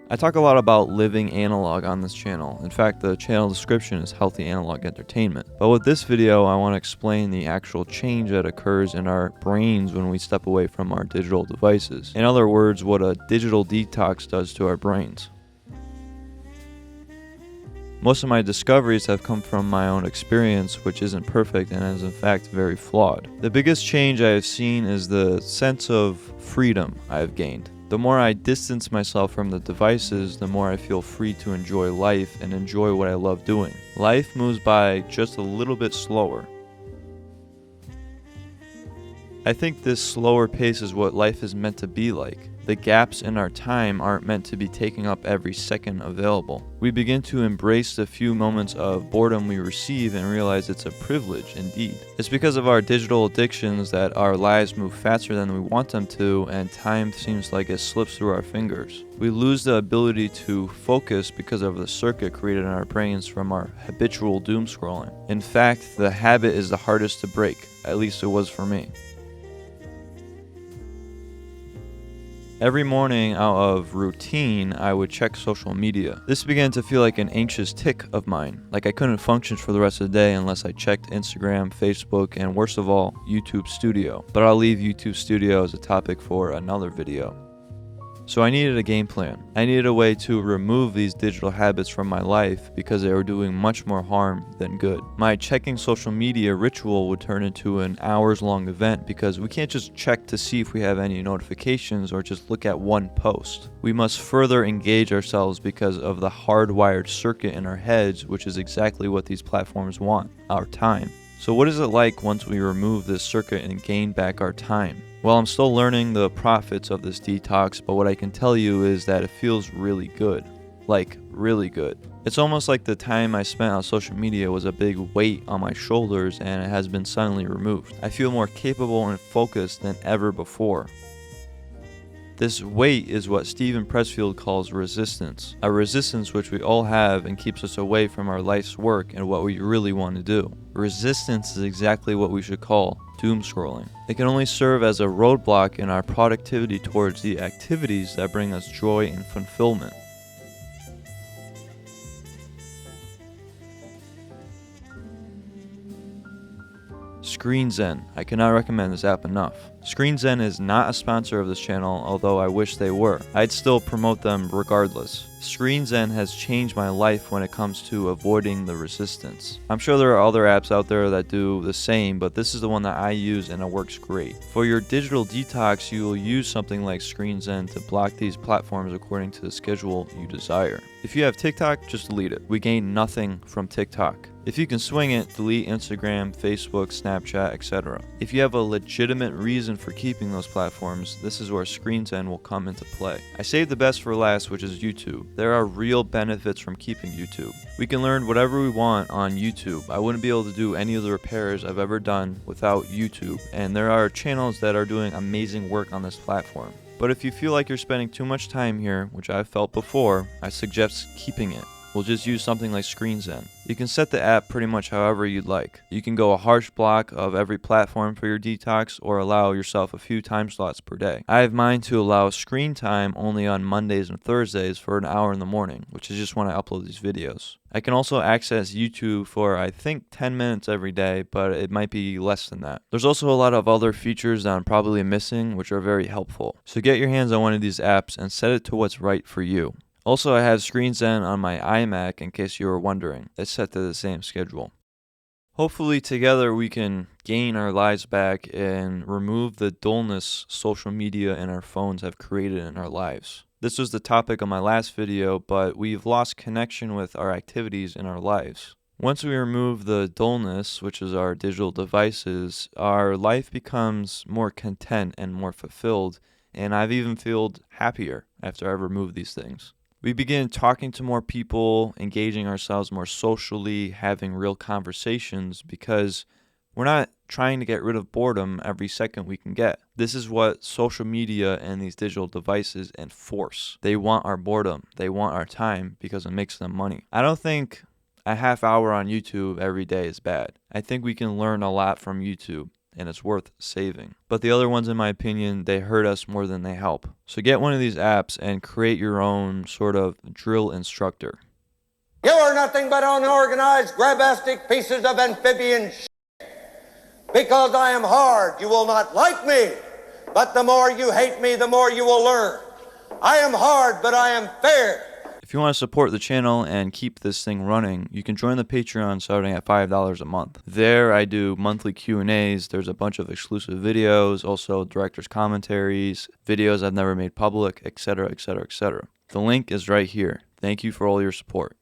I talk a lot about living analog on this channel. In fact, the channel description is Healthy Analog Entertainment. But with this video, I want to explain the actual change that occurs in our brains when we step away from our digital devices. In other words, what a digital detox does to our brains. Most of my discoveries have come from my own experience, which isn't perfect and is in fact very flawed. The biggest change I have seen is the sense of freedom I have gained. The more I distance myself from the devices, the more I feel free to enjoy life and enjoy what I love doing. Life moves by just a little bit slower. I think this slower pace is what life is meant to be like. The gaps in our time aren't meant to be taking up every second available. We begin to embrace the few moments of boredom we receive and realize it's a privilege indeed. It's because of our digital addictions that our lives move faster than we want them to, and time seems like it slips through our fingers. We lose the ability to focus because of the circuit created in our brains from our habitual doom scrolling. In fact, the habit is the hardest to break, at least it was for me. Every morning, out of routine, I would check social media. This began to feel like an anxious tic of mine, like I couldn't function for the rest of the day unless I checked Instagram, Facebook, and worst of all, YouTube Studio. But I'll leave YouTube Studio as a topic for another video. So I needed a game plan. I needed a way to remove these digital habits from my life because they were doing much more harm than good. My checking social media ritual would turn into an hours-long event because we can't just check to see if we have any notifications or just look at one post. We must further engage ourselves because of the hardwired circuit in our heads, which is exactly what these platforms want, our time. So what is it like once we remove this circuit and gain back our time? Well, I'm still learning the profits of this detox, but what I can tell you is that it feels really good. Like, really good. It's almost like the time I spent on social media was a big weight on my shoulders and it has been suddenly removed. I feel more capable and focused than ever before. This weight is what Steven Pressfield calls resistance, a resistance which we all have and keeps us away from our life's work and what we really want to do. Resistance is exactly what we should call doom scrolling. It can only serve as a roadblock in our productivity towards the activities that bring us joy and fulfillment. Screen Zen. I cannot recommend this app enough. Screen Zen is not a sponsor of this channel, although I wish they were. I'd still promote them regardless. Screen Zen has changed my life when it comes to avoiding the resistance. I'm sure there are other apps out there that do the same, but this is the one that I use and it works great. For your digital detox, you will use something like Screen Zen to block these platforms according to the schedule you desire. If you have TikTok, just delete it. We gain nothing from TikTok. If you can swing it, delete Instagram, Facebook, Snapchat, etc. If you have a legitimate reason for keeping those platforms, this is where Screen Zen will come into play. I saved the best for last, which is YouTube. There are real benefits from keeping YouTube. We can learn whatever we want on YouTube. I wouldn't be able to do any of the repairs I've ever done without YouTube, and there are channels that are doing amazing work on this platform. But if you feel like you're spending too much time here, which I've felt before, I suggest keeping it. We'll just use something like Screen Zen. You can set the app pretty much however you'd like. You can go a harsh block of every platform for your detox or allow yourself a few time slots per day. I have mine to allow screen time only on Mondays and Thursdays for an hour in the morning, which is just when I upload these videos. I can also access YouTube for I think 10 minutes every day, but it might be less than that. There's also a lot of other features that I'm probably missing, which are very helpful. So get your hands on one of these apps and set it to what's right for you. Also, I have Screen Zen on my iMac in case you were wondering. It's set to the same schedule. Hopefully together we can gain our lives back and remove the dullness social media and our phones have created in our lives. This was the topic of my last video, but we've lost connection with our activities in our lives. Once we remove the dullness, which is our digital devices, our life becomes more content and more fulfilled, and I've even felt happier after I've removed these things. We begin talking to more people, engaging ourselves more socially, having real conversations because we're not trying to get rid of boredom every second we can get. This is what social media and these digital devices enforce. They want our boredom. They want our time because it makes them money. I don't think a half hour on YouTube every day is bad. I think we can learn a lot from YouTube. and it's worth saving. But the other ones, in my opinion, they hurt us more than they help. So get one of these apps and create your own sort of drill instructor. You are nothing but unorganized, grabastic pieces of amphibian shit. Because I am hard, you will not like me. But the more you hate me, the more you will learn. I am hard, but I am fair. If you want to support the channel and keep this thing running, you can join the Patreon starting at $5 a month. There I do monthly Q&As, there's a bunch of exclusive videos, also director's commentaries, videos I've never made public, etc., etc., etc. The link is right here. Thank you for all your support.